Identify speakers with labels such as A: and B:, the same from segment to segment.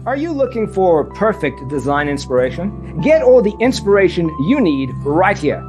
A: Are you looking for perfect design inspiration? Get all the inspiration you need right here.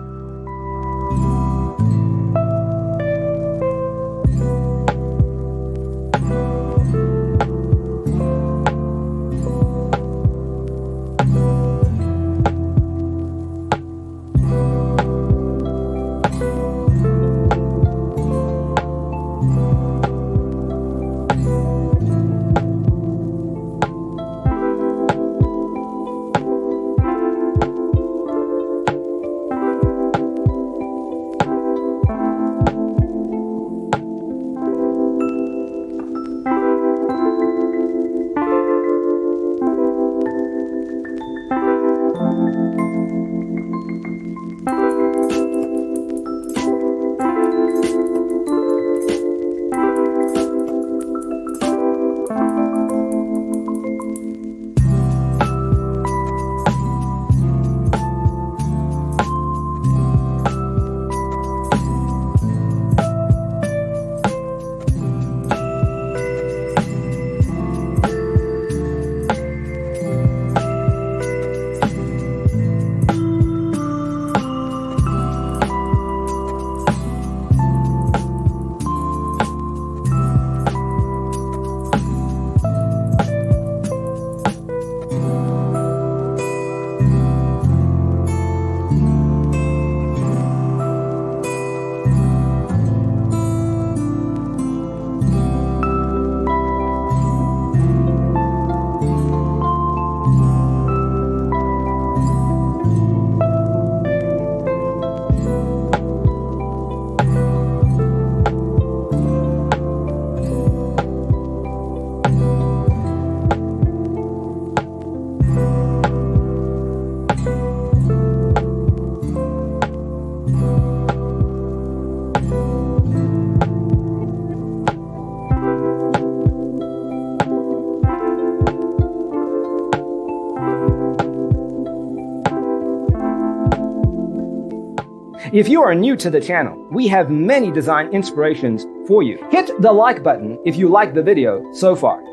A: If you are new to the channel, we have many design inspirations for you. Hit the like button if you like the video so far.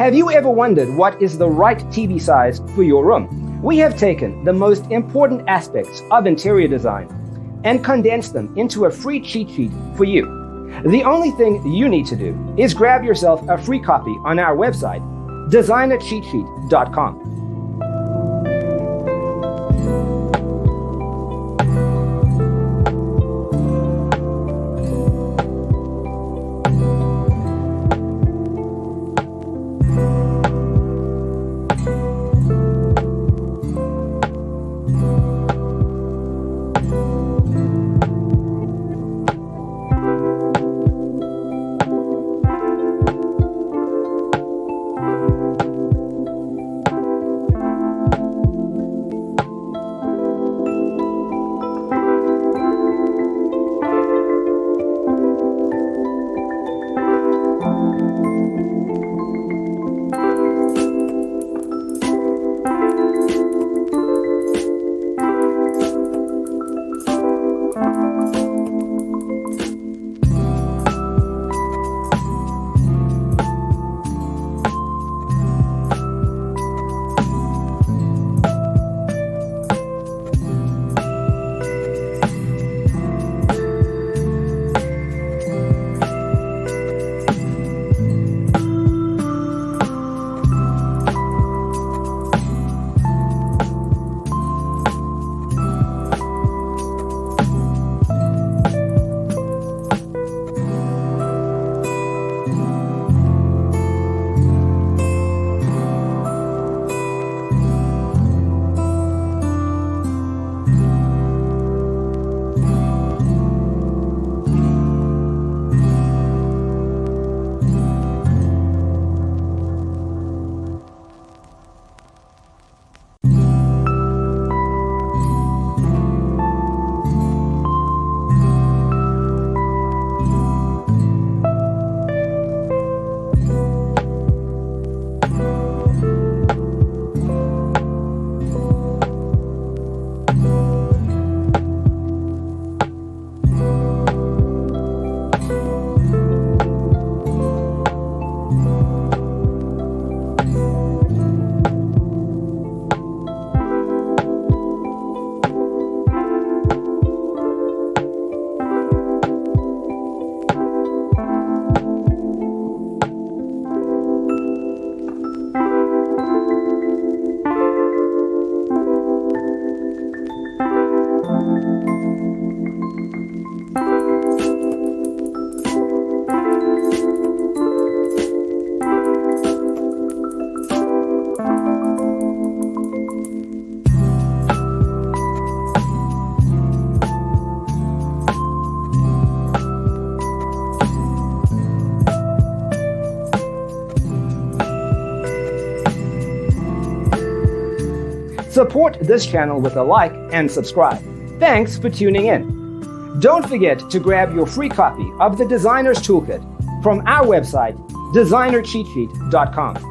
A: Have you ever wondered what is the right TV size for your room? We have taken the most important aspects of interior design and condensed them into a free cheat sheet for you. The only thing you need to do is grab yourself a free copy on our website, designercheatsheet.com. Support this channel with a like and subscribe. Thanks for tuning in. Don't forget to grab your free copy of the Designer's Toolkit from our website, designercheatsheet.com.